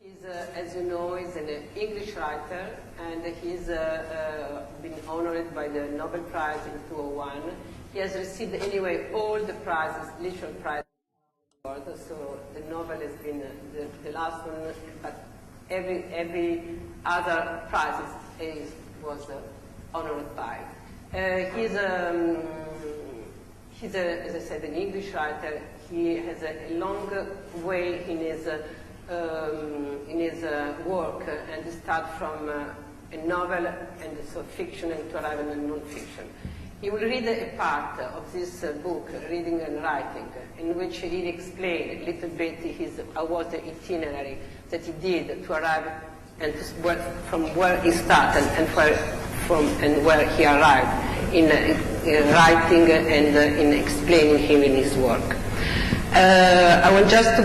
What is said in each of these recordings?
He's, as you know, is an English writer, and he's been honored by the Nobel Prize in 2001. He has received anyway all the prizes, literal prizes. So the Nobel has been the last one, but every other prize was honored by. He's as I said, an English writer. He has a long way in his work, and he starts from a novel and so fiction and to arrive in non-fiction. He will read a part of this book, Reading and Writing, in which he explained a little bit what the itinerary that he did to arrive and from where he started and where he arrived in writing and in explaining him in his work. I want just to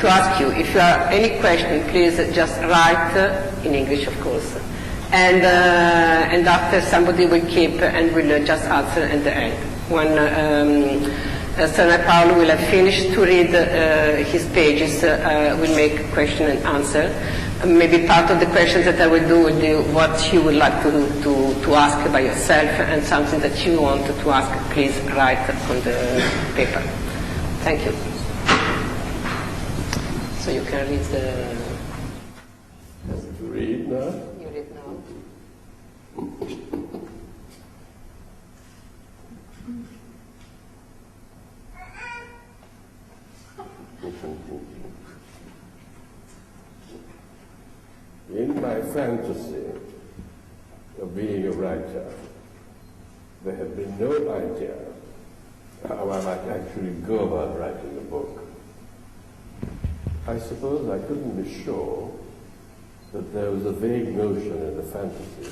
ask you, if you have any question, please just write in English, of course. And after somebody will keep and will just answer at the end. When Sir Naipaul will have finished to read his pages, we'll make question and answer. Maybe part of the questions that I will do will be what you would like to ask by yourself, and something that you want to ask, please write on the paper. Thank you. So you can read the... Read now? You read now. In my fantasy of being a writer, there had been no idea how I might actually go about writing a book. I suppose I couldn't be sure that there was a vague notion in the fantasy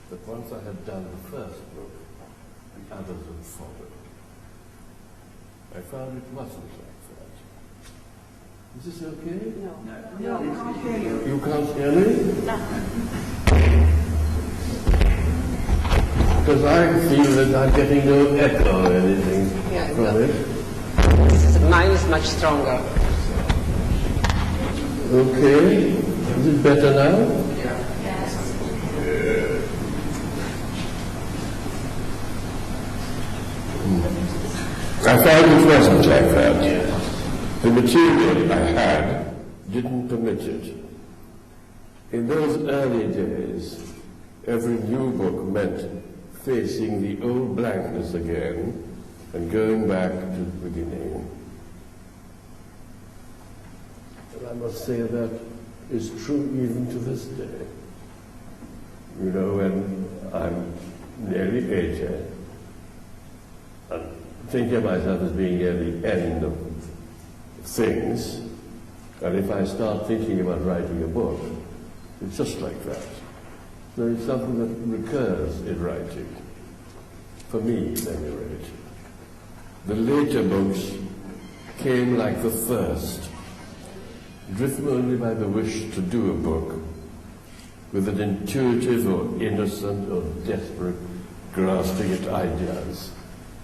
that once I had done the first book, the others would follow. I found it wasn't like that. Is this okay? No, we can't hear you. You can't hear me? No. Because I feel that I'm getting no echo or anything from it. Mine is much stronger. Okay. Is it better now? Yes. I found it wasn't like that. The material I had didn't permit it. In those early days, every new book meant facing the old blankness again and going back to the beginning. And I must say that is true even to this day. You know, when I'm nearly 80, and thinking of myself as being near the end of things, and if I start thinking about writing a book, it's just like that. There is something that recurs in writing, for me at any rate. The later books came like the first, driven only by the wish to do a book, with an intuitive or innocent or desperate grasping at ideas,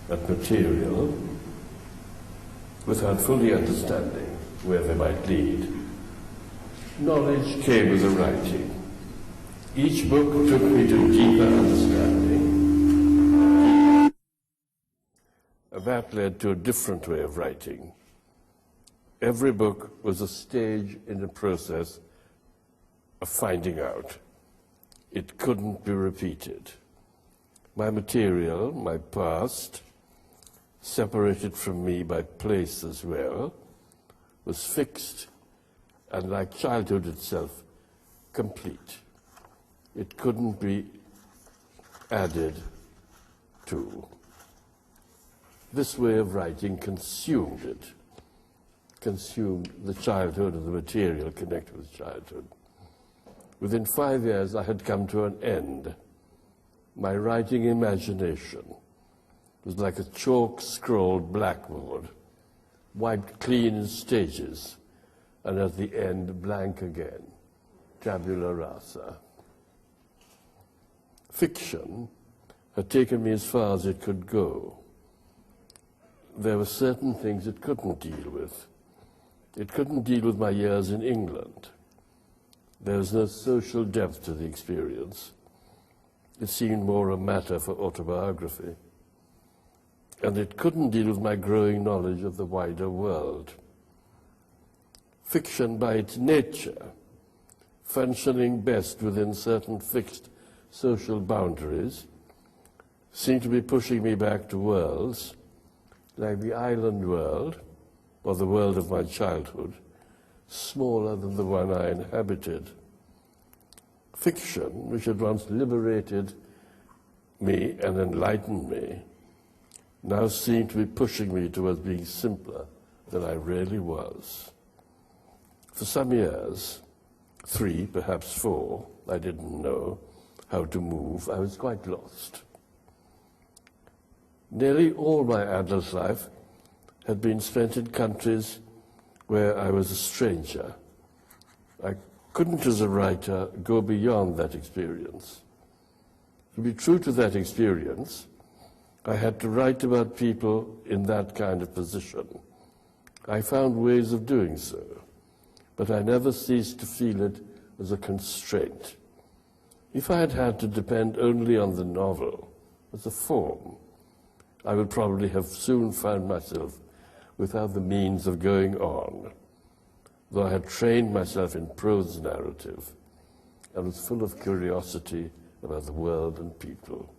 at material, without fully understanding where they might lead. Knowledge came with the writing. Each book took me to deeper understanding. That led to a different way of writing. Every book was a stage in the process of finding out. It couldn't be repeated. My material, my past, separated from me by place as well, was fixed and, like childhood itself, complete. It couldn't be added to. This way of writing consumed it, consumed the childhood of the material connected with childhood. Within 5 years, I had come to an end. My writing imagination was like a chalk-scrawled blackboard, wiped clean in stages, and at the end, blank again, tabula rasa. Fiction had taken me as far as it could go. There were certain things it couldn't deal with. It couldn't deal with my years in England. There was no social depth to the experience. It seemed more a matter for autobiography. And it couldn't deal with my growing knowledge of the wider world. Fiction, by its nature, functioning best within certain fixed social boundaries, seemed to be pushing me back to worlds like the island world, or the world of my childhood, smaller than the one I inhabited. Fiction, which had once liberated me and enlightened me, now seemed to be pushing me towards being simpler than I really was. For some years, 3, perhaps 4, I didn't know how to move. I was quite lost. Nearly all my adult life had been spent in countries where I was a stranger. I couldn't, as a writer, go beyond that experience. To be true to that experience, I had to write about people in that kind of position. I found ways of doing so, but I never ceased to feel it as a constraint. If I had had to depend only on the novel as a form, I would probably have soon found myself without the means of going on, though I had trained myself in prose narrative and was full of curiosity about the world and people.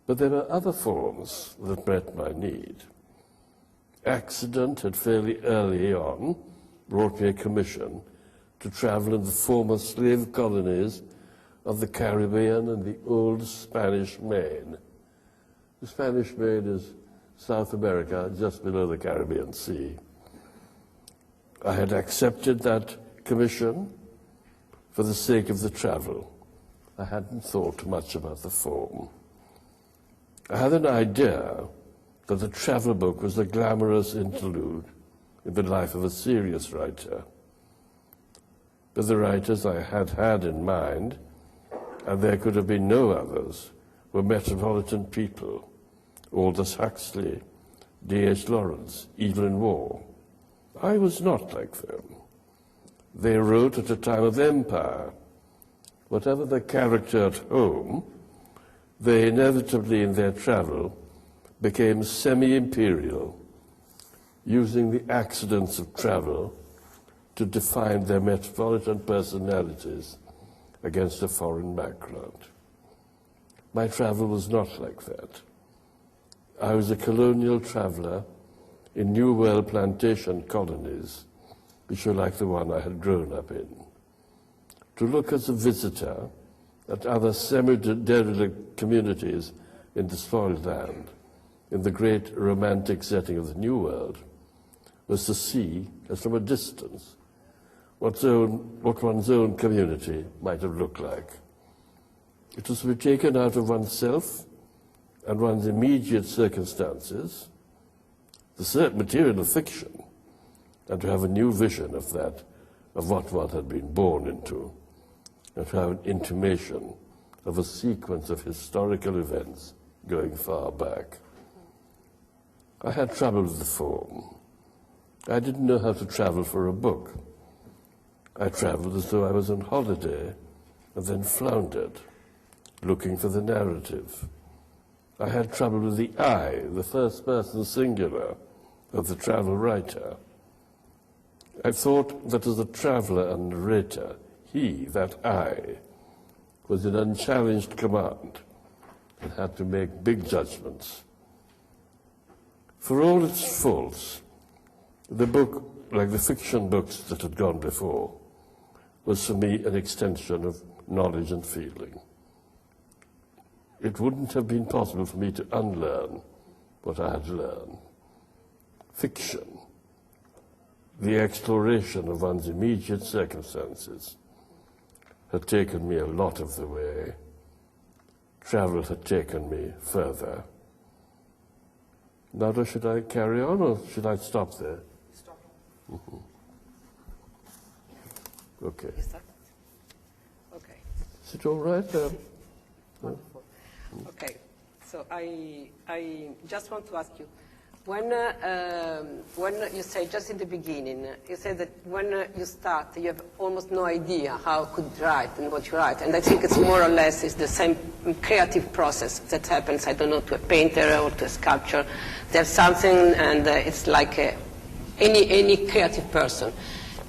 But there were other forms that met my need. Accident had fairly early on brought me a commission to travel in the former slave colonies of the Caribbean and the old Spanish Main. The Spanish Main is South America, just below the Caribbean Sea. I had accepted that commission for the sake of the travel. I hadn't thought much about the form. I had an idea that the travel book was a glamorous interlude in the life of a serious writer. But the writers I had had in mind, and there could have been no others, were metropolitan people: Aldous Huxley, D.H. Lawrence, Evelyn Waugh. I was not like them. They wrote at a time of empire. Whatever their character at home, they inevitably in their travel became semi-imperial, using the accidents of travel to define their metropolitan personalities against a foreign background. My travel was not like that. I was a colonial traveler in New World plantation colonies, which were like the one I had grown up in. To look as a visitor at other semi-derelict communities in the spoiled land, in the great romantic setting of the New World, was to see, as from a distance, what one's own community might have looked like. It was to be taken out of oneself and one's immediate circumstances, the material of fiction, and to have a new vision of that, of what one had been born into, and to have an intimation of a sequence of historical events going far back. I had trouble with the form. I didn't know how to travel for a book. I traveled as though I was on holiday, and then floundered, looking for the narrative. I had trouble with the I, the first person singular of the travel writer. I thought that as a traveler and narrator, he, that I, was in unchallenged command and had to make big judgments. For all its faults, the book, like the fiction books that had gone before, was for me an extension of knowledge and feeling. It wouldn't have been possible for me to unlearn what I had learned. Fiction, the exploration of one's immediate circumstances, had taken me a lot of the way. Travel had taken me further. Now, should I carry on or should I stop there? Stop. Mm-hmm. Okay. You start? Okay. Is it all right? Wonderful. Okay. So I just want to ask you, When you say, just in the beginning, you say that when you start, you have almost no idea how you could write and what you write. And I think it's more or less it's the same creative process that happens, I don't know, to a painter or to a sculptor. There's something, and it's like any creative person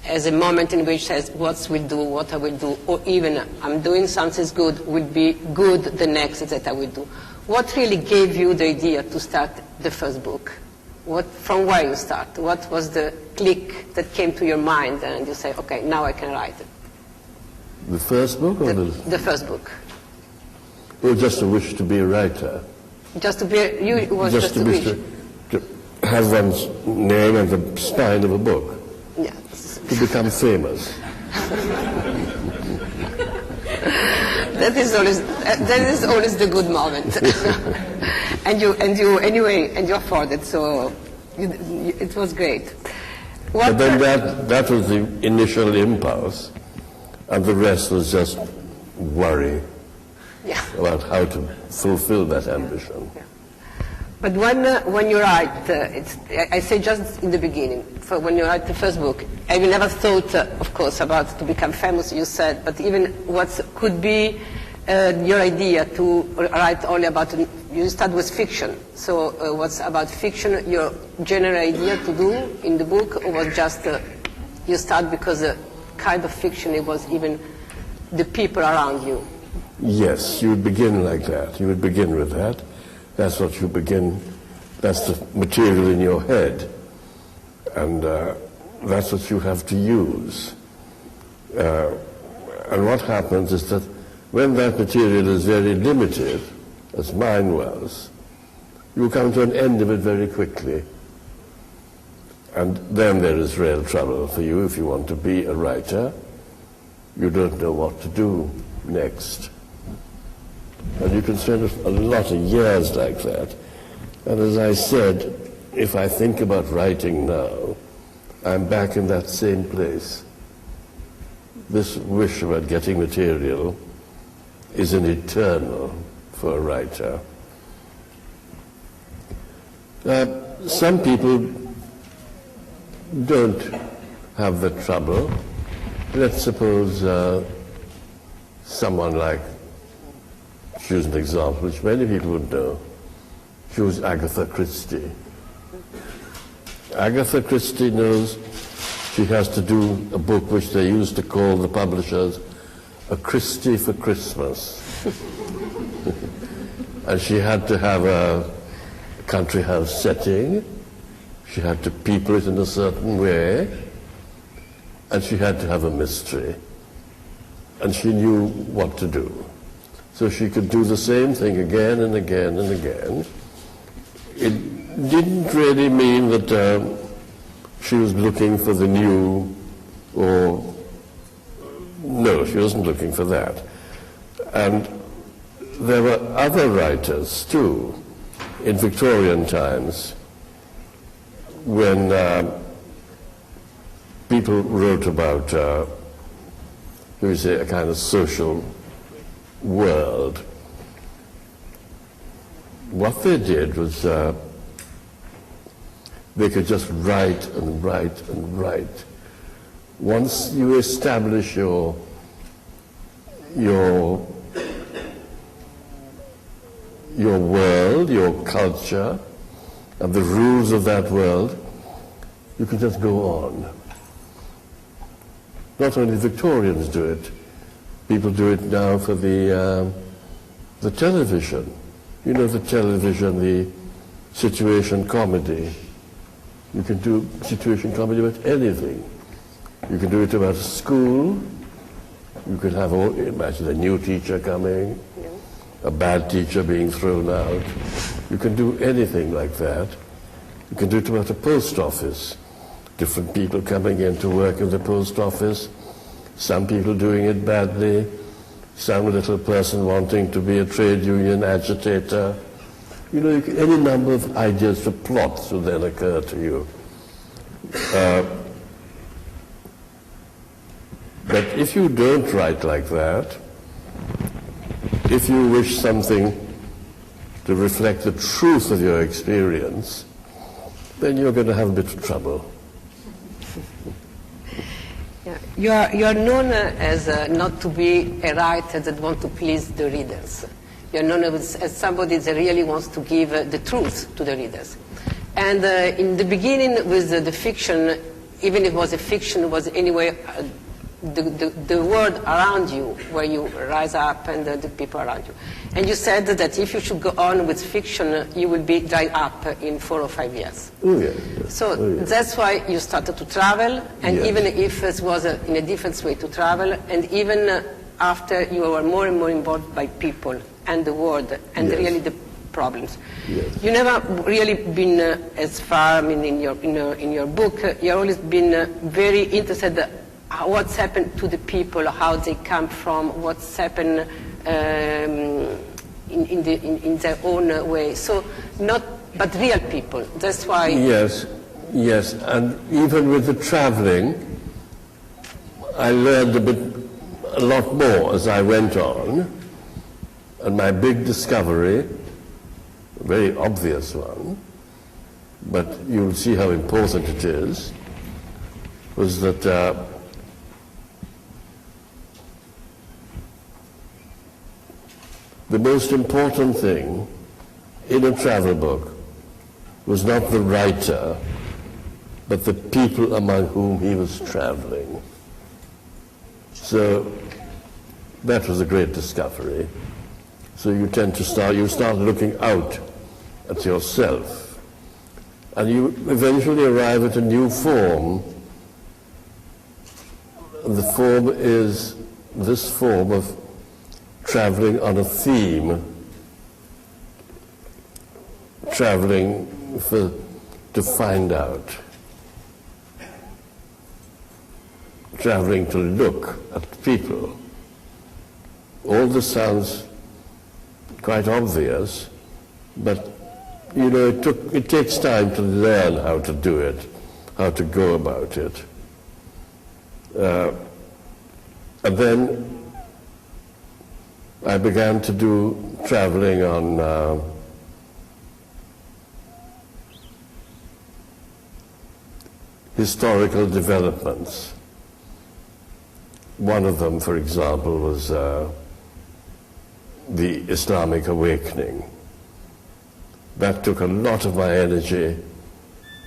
has a moment in which says, what will do, what I will do, or even I'm doing something good, will be good the next that I will do. What really gave you the idea to start the first book? From where you start? What was the click that came to your mind and you say, okay, now I can write it? The first book or the first book. Or just a wish to be a writer? Just to be, it was just a wish. To have one's name and the spine of a book. Yes. To become famous. That is always the good moment. and you afforded, so it was great. But then that was the initial impulse, and the rest was just worry about how to fulfill that ambition. Yeah. But when you write, I say just in the beginning, when you write the first book, I never thought, of course, about to become famous, you said, but even what could be your idea to write only about, you start with fiction, so what's about fiction, your general idea to do in the book, or was just, you start because the kind of fiction, it was even the people around you? Yes, you would begin like that. You would begin with that. That's what you begin, that's the material in your head. And that's what you have to use. And what happens is that when that material is very limited, as mine was, you come to an end of it very quickly. And then there is real trouble for you if you want to be a writer. You don't know what to do next. And you can spend a lot of years like that. And as I said, if I think about writing now, I'm back in that same place. This wish about getting material is an eternal for a writer. Some people don't have the trouble. Let's suppose someone like, choose an example which many people would know. Choose Agatha Christie. Agatha Christie knows she has to do a book which they used to call, the publishers, A Christie for Christmas. And she had to have a country house setting. She had to people it in a certain way. And she had to have a mystery. And she knew what to do. So she could do the same thing again and again and again. It didn't really mean that she was looking for the new, or no, she wasn't looking for that. And there were other writers too, in Victorian times, when people wrote about, we say, a kind of social world. What they did was they could just write and write and write. Once you establish your world, your culture, and the rules of that world, you can just go on. Not only Victorians do it, people do it now for the television. You know, the television, the situation comedy. You can do situation comedy about anything. You can do it about a school. You could have, imagine a new teacher coming, a bad teacher being thrown out. You can do anything like that. You can do it about a post office. Different people coming in to work in the post office. Some people doing it badly. Some little person wanting to be a trade union agitator. You know, any number of ideas for plots will then occur to you. But if you don't write like that, if you wish something to reflect the truth of your experience, then you're going to have a bit of trouble. Yeah. You are known as not to be a writer that wants to please the readers. You are known as somebody that really wants to give the truth to the readers. And in the beginning with the fiction, even if it was a fiction, it was anyway the world around you, where you rise up and the people around you. And you said that if you should go on with fiction, you will be dried up in 4 or 5 years. Oh, yes. So that's why you started to travel, and even if it was in a different way to travel, and even after you were more and more involved by people and the world and really the problems. Yes. You never really been as far, I mean, in your book, you've always been very interested what's happened to the people, how they come from, what's happened in their own way. So but real people. That's why. Yes, yes, and even with the traveling, I learned a lot more as I went on, and my big discovery, a very obvious one, but you'll see how important it is, was that the most important thing in a travel book was not the writer, but the people among whom he was traveling. So that was a great discovery. So you start looking out at yourself, and you eventually arrive at a new form. The form is this form of traveling on a theme, traveling to find out, traveling to look at people. All this sounds quite obvious, but you know, it takes time to learn how to do it, how to go about it. And then I began to do traveling on historical developments. One of them, for example, was the Islamic awakening. That took a lot of my energy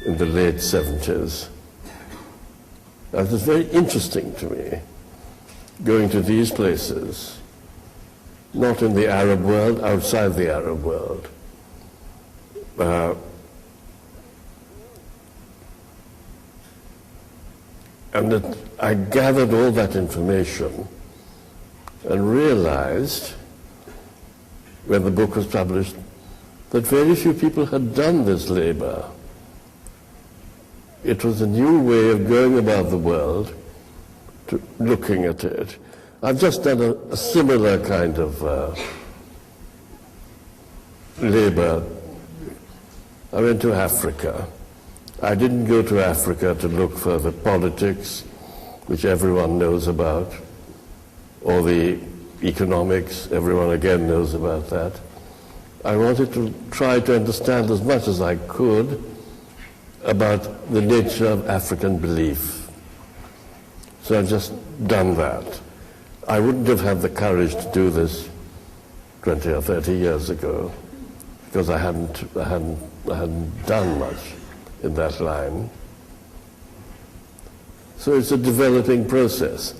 in the late 70s. That was very interesting to me, going to these places, not in the Arab world, outside the Arab world. And that I gathered all that information and realized, when the book was published, that very few people had done this labor. It was a new way of going about the world, looking at it. I've just done a similar kind of labor. I went to Africa. I didn't go to Africa to look for the politics, which everyone knows about, or the economics, everyone again knows about that. I wanted to try to understand as much as I could about the nature of African belief. So I've just done that. I wouldn't have had the courage to do this 20 or 30 years ago, because I hadn't done much in that line. So it's a developing process.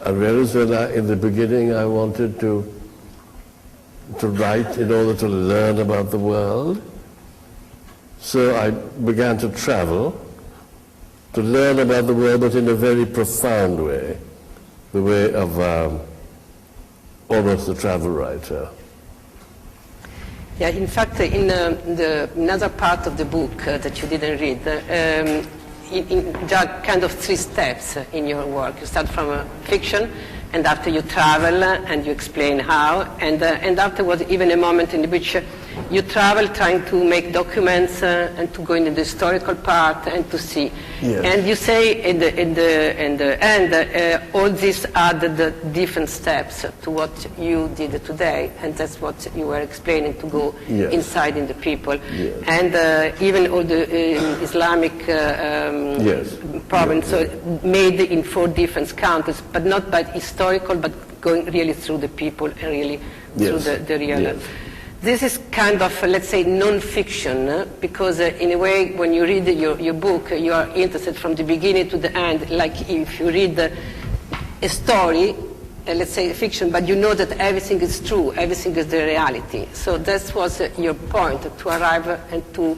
And whereas in the beginning I wanted to write in order to learn about the world, so I began to travel to learn about the world, but in a very profound way, the way of almost a travel writer. Yeah, in fact, in another part of the book that you didn't read, there are kind of 3 steps in your work. You start from fiction, and after you travel and you explain how, and afterwards even a moment in which You travel trying to make documents and to go into the historical part and to see. Yes. And you say in the end, all these are the different steps to what you did today, and that's what you were explaining, to go yes. inside in the people. Yes. And even all the Islamic yes. province, yes. so made in 4 different countries, but not by historical, but going really through the people and really yes. through the real. Yes. This is kind of, let's say, non-fiction, because in a way, when you read your book, you are interested from the beginning to the end, like if you read a story, let's say fiction, but you know that everything is true, everything is the reality. So that was your point, to arrive and to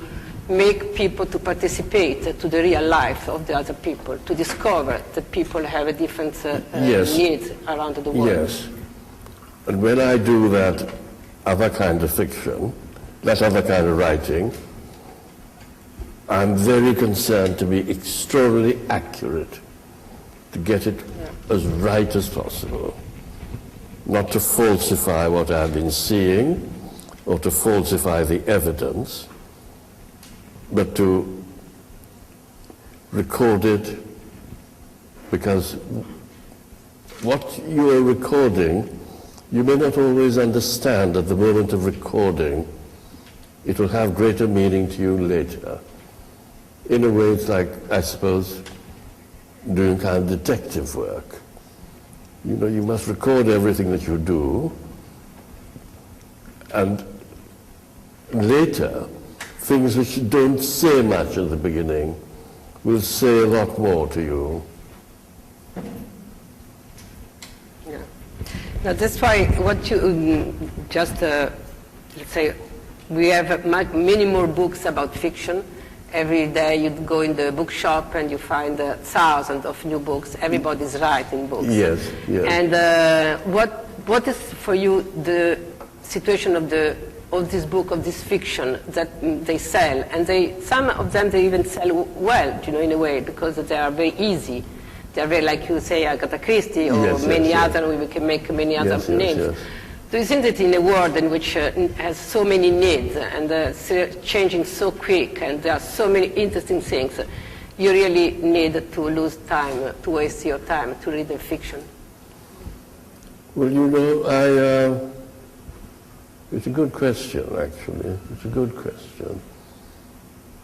make people to participate to the real life of the other people, to discover that people have a different yes. needs around the world. Yes. And when I do that other kind of fiction, that other kind of writing, I'm very concerned to be extraordinarily accurate, to get it as right as possible, not to falsify what I've been seeing or to falsify the evidence, but to record it, because what you are recording, you may not always understand at the moment of recording. It will have greater meaning to you later. In a way, it's like, I suppose, doing kind of detective work. You know, you must record everything that you do, and later, things which don't say much at the beginning will say a lot more to you. Now that's why what you just, let's say, we have many more books about fiction. Every day you go in the bookshop and you find thousands of new books. Everybody's writing books. Yes, yes. And what is for you the situation of this book, of this fiction that they sell? And some of them they even sell well, you know, in a way, because they are very easy. They are very, like you say, Agatha Christie, or yes, many yes, other, we can make many other yes, names. Yes. Do you think that in a world in which has so many needs and changing so quick and there are so many interesting things, you really need to lose time, to waste your time to read the fiction? Well, you know, it's a good question, actually. It's a good question.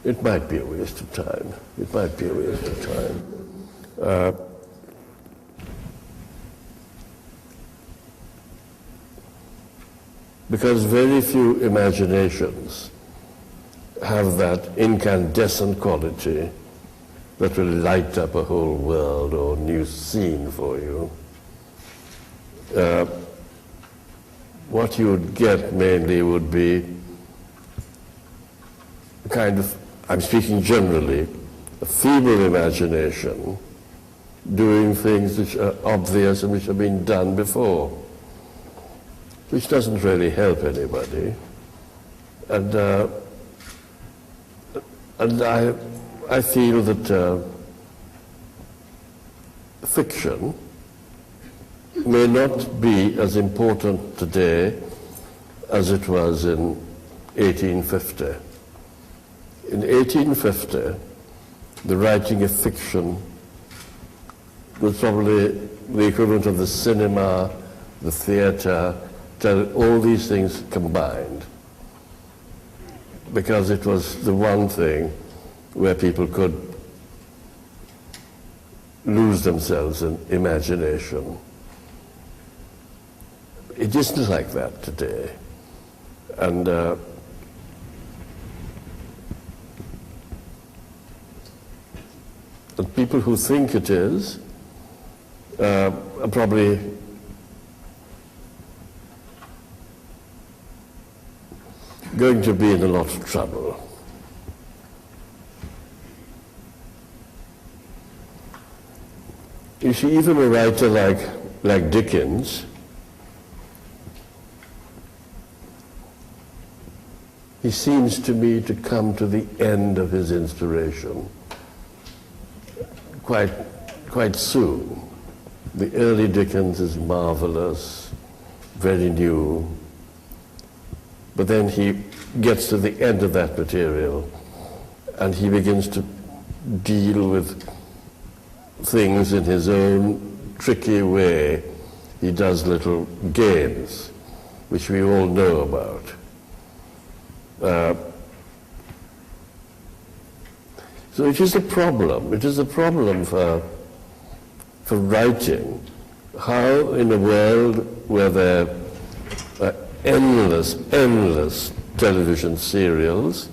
It might be a waste of time. It might be a waste of time. Because very few imaginations have that incandescent quality that will light up a whole world or new scene for you. What you would get mainly would be a kind of, I'm speaking generally, a feeble imagination doing things which are obvious and which have been done before, which doesn't really help anybody. And I feel that fiction may not be as important today as it was in 1850. In 1850, the writing of fiction was probably the equivalent of the cinema, the theater, all these things combined, because it was the one thing where people could lose themselves in imagination. It isn't like that today. And the people who think it is are probably going to be in a lot of trouble. You see, even a writer like Dickens, he seems to me to come to the end of his inspiration quite soon. The early Dickens is marvelous, very new, but then he gets to the end of that material and he begins to deal with things in his own tricky way. He does little games, which we all know about. So it is a problem. It is a problem for writing. How in a world where there are endless television serials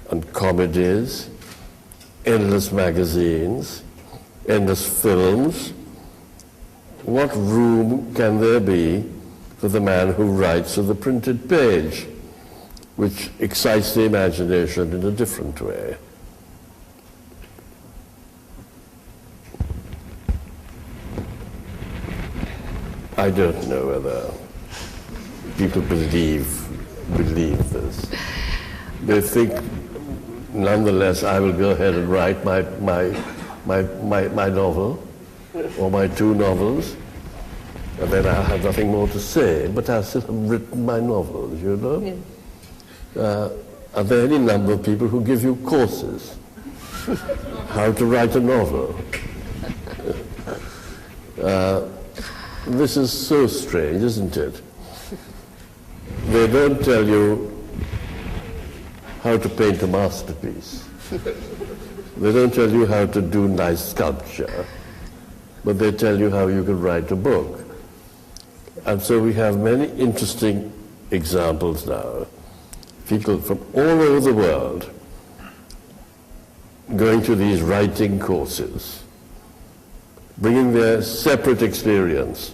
and comedies, endless magazines, endless films, what room can there be for the man who writes to the printed page, which excites the imagination in a different way? I don't know whether people believe this. They think, nonetheless, I will go ahead and write my novel, or my 2 novels, and then I'll have nothing more to say, but I'll still have written my novels, you know? Yeah. Are there any number of people who give you courses how to write a novel? This is so strange, isn't it? They don't tell you how to paint a masterpiece. They don't tell you how to do nice sculpture, but they tell you how you can write a book. And so we have many interesting examples now. People from all over the world going to these writing courses, bringing their separate experience.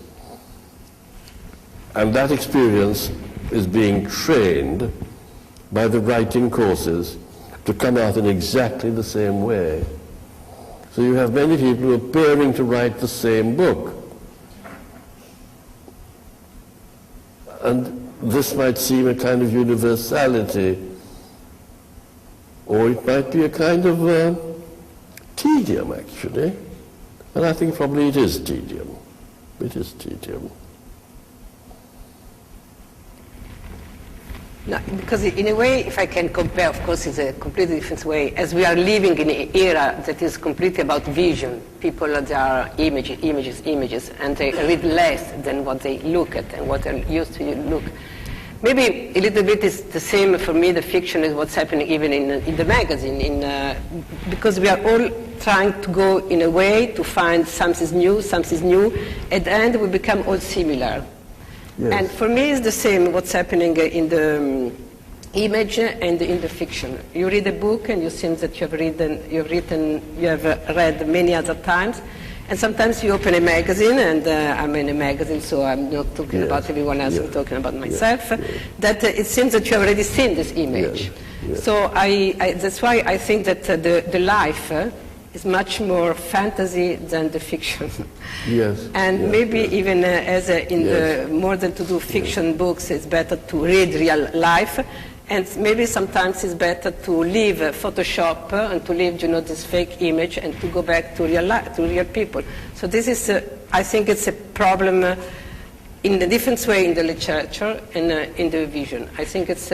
And that experience is being trained by the writing courses to come out in exactly the same way. So you have many people appearing to write the same book. And this might seem a kind of universality, or it might be a kind of tedium, actually. And I think probably it is tedium. It is tedium. No, because in a way, if I can compare, of course, it's a completely different way. As we are living in an era that is completely about vision, people that are images, and they read less than what they look at and what they're used to look. Maybe a little bit is the same for me, the fiction is what's happening even in the magazine, because we are all trying to go in a way to find something new. At the end, we become all similar. Yes. And for me, it's the same what's happening in the image and in the fiction. You read a book and you think that you have read many other times, and sometimes you open a magazine, and I'm in a magazine, so I'm not talking about everyone else, I'm talking about myself, that it seems that you have already seen this image. So that's why I think that the life is much more fantasy than the fiction. Yes. And maybe even the more than to do fiction books, it's better to read real life. And maybe sometimes it's better to leave Photoshop and to leave, this fake image and to go back to real life, to real people. So this is, I think it's a problem in a different way in the literature and in the vision. I think it's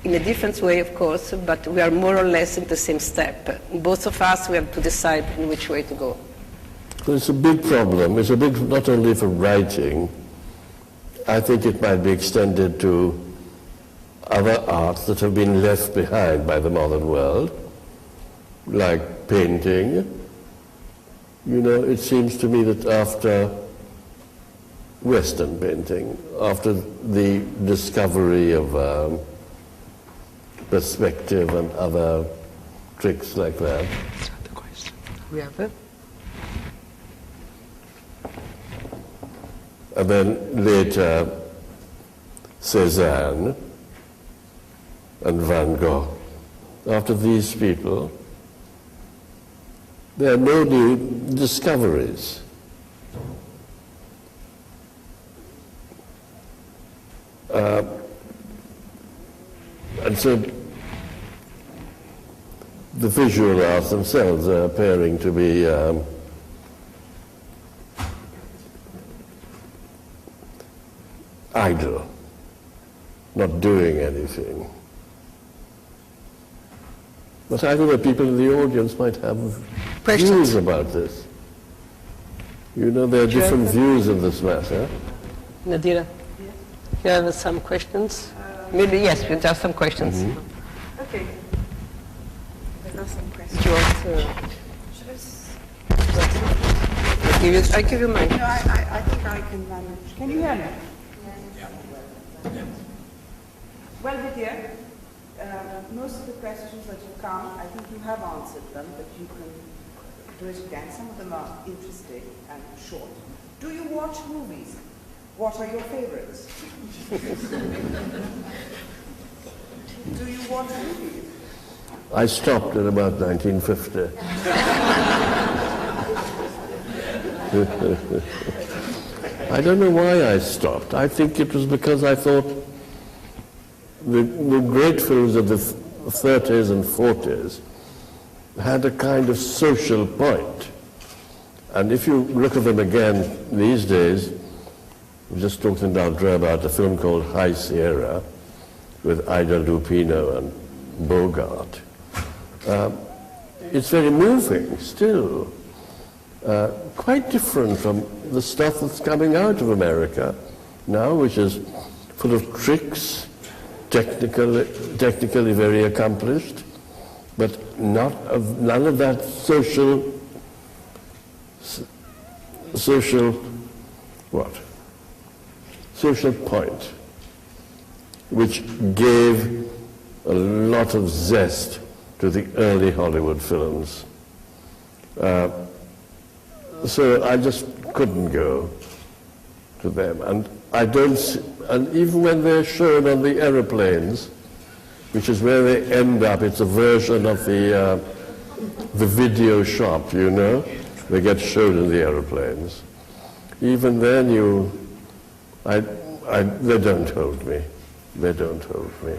in a different way, of course, but we are more or less in the same step. Both of us, we have to decide in which way to go. So it's a big problem. It's a big, not only for writing, I think it might be extended to other arts that have been left behind by the modern world, like painting. It seems to me that after Western painting, after the discovery of perspective and other tricks like that. That's not the question. We have it. And then later, Cézanne and Van Gogh. After these people, there are no new discoveries. And so the visual arts themselves are appearing to be idle, not doing anything. But I think that people in the audience might have views about this. You know, there are different views in this matter. Nadira, you have some questions? Maybe, yes, we have some questions. Mm-hmm. Okay. There are some questions. Do you want to... I give you mine. No, I think I can manage. Can you hear me? Yeah. Well, Vidya, most of the questions that have come, I think you have answered them, but you can do it again. Some of them are interesting and short. Do you watch movies? What are your favorites? Do you watch movies? I stopped at about 1950. I don't know why I stopped. I think it was because I thought the great films of the 30s and 40s had a kind of social point. And if you look at them again these days, we just talked in Daldra about a film called High Sierra with Ida Lupino and Bogart. It's very moving still. Quite different from the stuff that's coming out of America now, which is full of tricks, technically very accomplished, but none of that social point, which gave a lot of zest to the early Hollywood films. So I just couldn't go to them. And I don't see, and even when they're shown on the aeroplanes, which is where they end up, it's a version of the video shop, you know? They get shown in the aeroplanes. Even then they don't hold me. They don't hold me.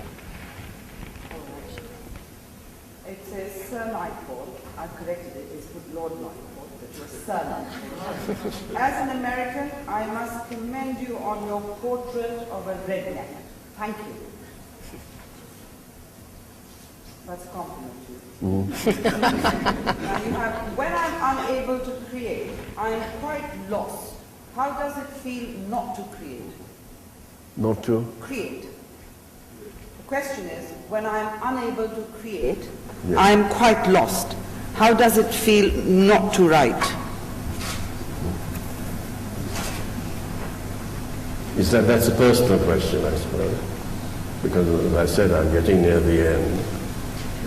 It says Sir Naipaul. I've corrected it. It's put Lord Naipaul. It was Sir Naipaul. As an American, I must commend you on your portrait of a redneck. Thank you. That's a compliment to you. Now you have, when I'm unable to create, I am quite lost. How does it feel not to create? Not to? Create. The question is, when I'm unable to create, I'm quite lost. How does it feel not to write? That's a personal question, I suppose, because as I said, I'm getting near the end,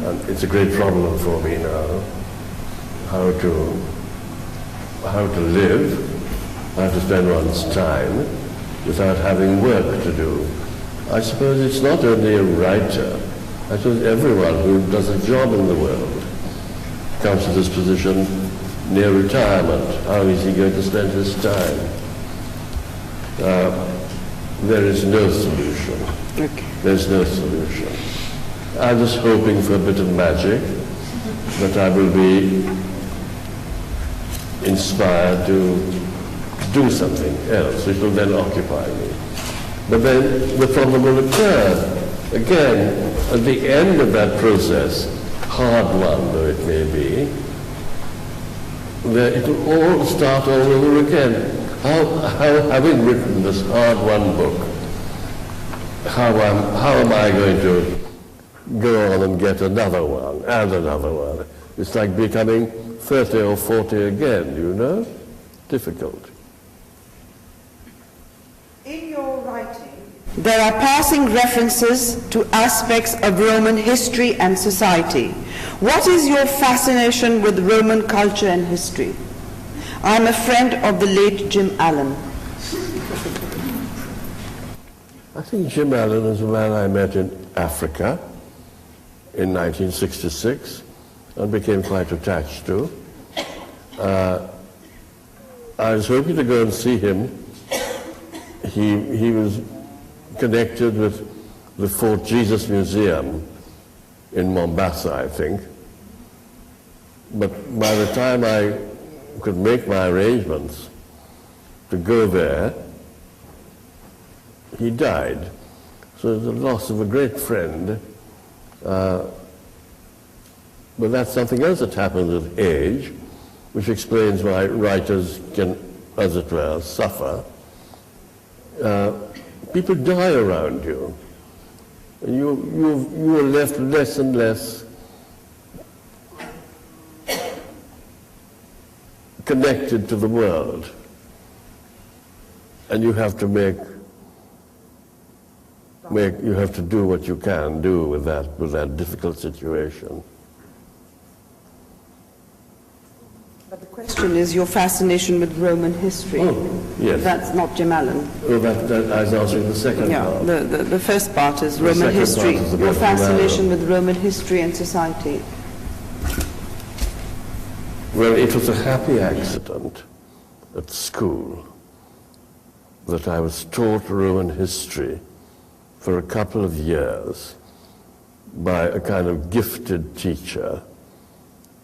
and it's a great problem for me now, how to live, how to spend one's time without having work to do. I suppose it's not only a writer, I suppose everyone who does a job in the world comes to this position near retirement. How is he going to spend his time? There is no solution. Okay. There's no solution. I'm just hoping for a bit of magic, that I will be inspired to do something else, which will then occupy me. But then the problem will occur again at the end of that process, hard one though it may be, it will all start all over again. How having written this hard-won book, how am I going to go on and get another one and another one? It's like becoming 30 or 40 again, you know? Difficult. In your writing, there are passing references to aspects of Roman history and society. What is your fascination with Roman culture and history? I'm a friend of the late Jim Allen. I think Jim Allen is a man I met in Africa in 1966 and became quite attached to. I was hoping to go and see him. He was connected with the Fort Jesus Museum in Mombasa, I think. But by the time I could make my arrangements to go there, he died. So it was the loss of a great friend. But that's something else that happens with age, which explains why writers can, as it were, suffer. People die around you, and you are left less and less connected to the world, and you have to you have to do what you can do with that difficult situation. But the question is your fascination with Roman history. Oh, yes. That's not Jim Allen. Oh, that I was answering the second part. The first part is Roman history. Your fascination with Roman history and society. Well, it was a happy accident at school that I was taught Roman history for a couple of years by a kind of gifted teacher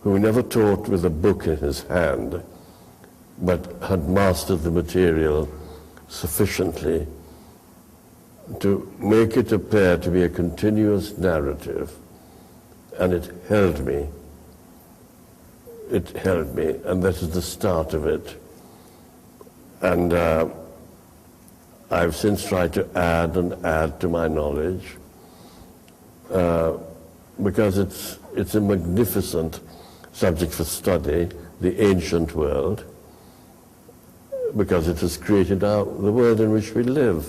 who never taught with a book in his hand, but had mastered the material sufficiently to make it appear to be a continuous narrative, and it held me. It held me, and that is the start of it. And I've since tried to add and add to my knowledge because it's a magnificent subject for study, the ancient world, because it has created the world in which we live.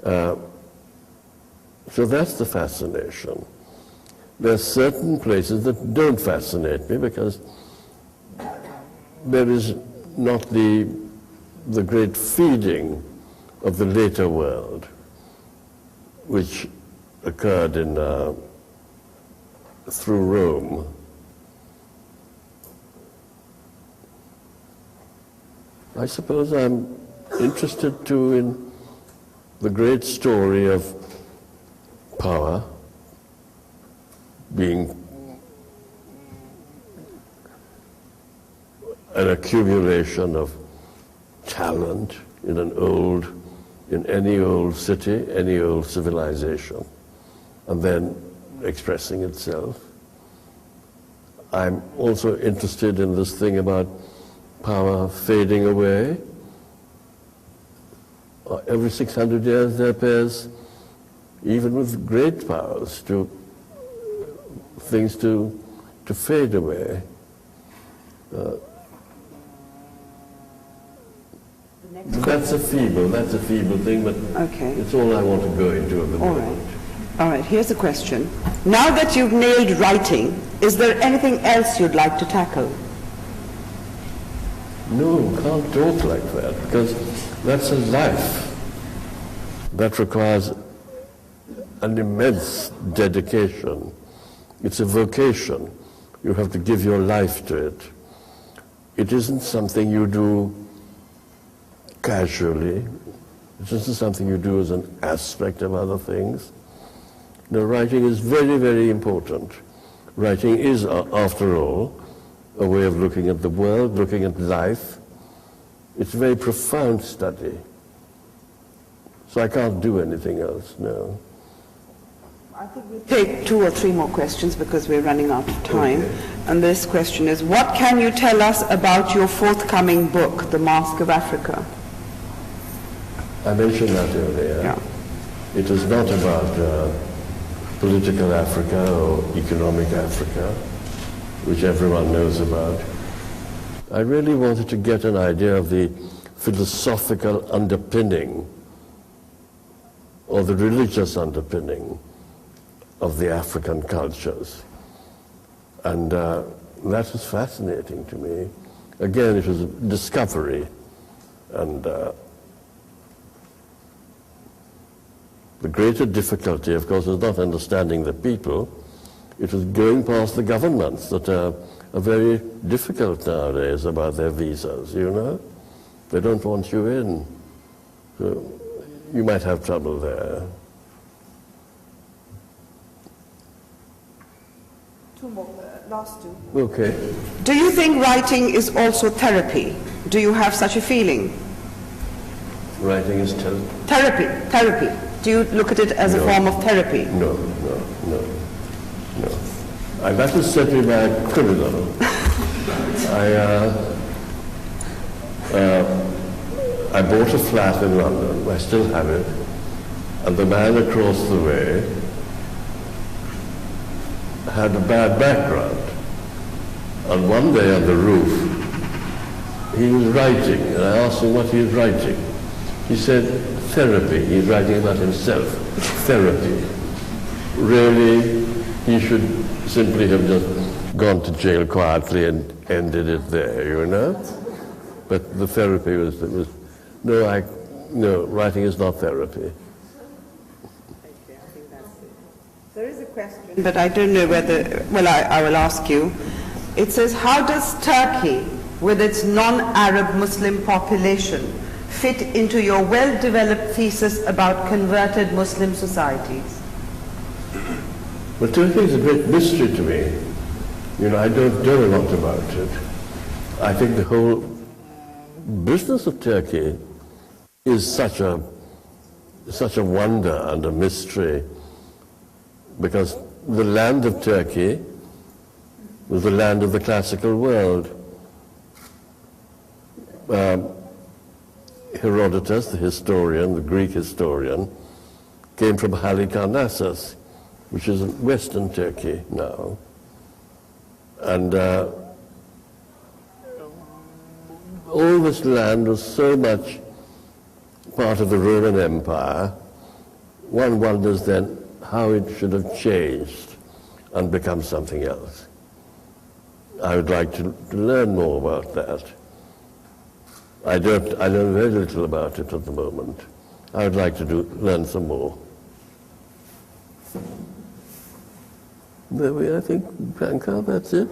So that's the fascination. There are certain places that don't fascinate me because there is not the great feeding of the later world, which occurred through Rome. I suppose I'm interested too in the great story of power being an accumulation of talent in any old city, any old civilization, and then expressing itself. I'm also interested in this thing about power fading away. Every 600 years there appears, even with great powers, things to fade away. That's a feeble thing, but okay. It's all I want to go into at the moment. All right, here's a question. Now that you've nailed writing, is there anything else you'd like to tackle? No, can't talk like that, because that's a life. That requires an immense dedication. It's a vocation. You have to give your life to it. It isn't something you do casually. It isn't something you do as an aspect of other things. No, writing is very, very important. Writing is, after all, a way of looking at the world, looking at life. It's a very profound study. So I can't do anything else, no. I think we'll take 2 or 3 more questions because we're running out of time. Okay. And this question is, what can you tell us about your forthcoming book, The Mask of Africa? I mentioned that earlier. Yeah. It is not about political Africa or economic Africa, which everyone knows about. I really wanted to get an idea of the philosophical underpinning or the religious underpinning of the African cultures. And that was fascinating to me. Again, it was a discovery. And the greater difficulty, of course, was not understanding the people. It was going past the governments that are very difficult nowadays about their visas, you know? They don't want you in. So you might have trouble there. 2 more, last 2. Okay. Do you think writing is also therapy? Do you have such a feeling? Writing is Therapy. Do you look at it as a form of therapy? No. That was sent me by a criminal. I bought a flat in London, I still have it, and the man across the way had a bad background. And one day on the roof, he was writing, and I asked him what he was writing. He said, therapy. He's writing about himself. Therapy. Really, he should simply have just gone to jail quietly and ended it there, you know? But the therapy was no, writing is not therapy. Okay, I think that's it. There is a question, but I don't know whether, well, I will ask you. It says, how does Turkey, with its non-Arab Muslim population, fit into your well-developed thesis about converted Muslim societies? Well, Turkey is a great mystery to me. You know, I don't know a lot about it. I think the whole business of Turkey is such a wonder and a mystery, because the land of Turkey was the land of the classical world. Herodotus, the historian, the Greek historian, came from Halikarnassus, which is in western Turkey now. And all this land was so much part of the Roman Empire, one wonders then how it should have changed and become something else. I would like to learn more about that. I know very little about it at the moment. I would like to learn some more. I think, Franca, that's it.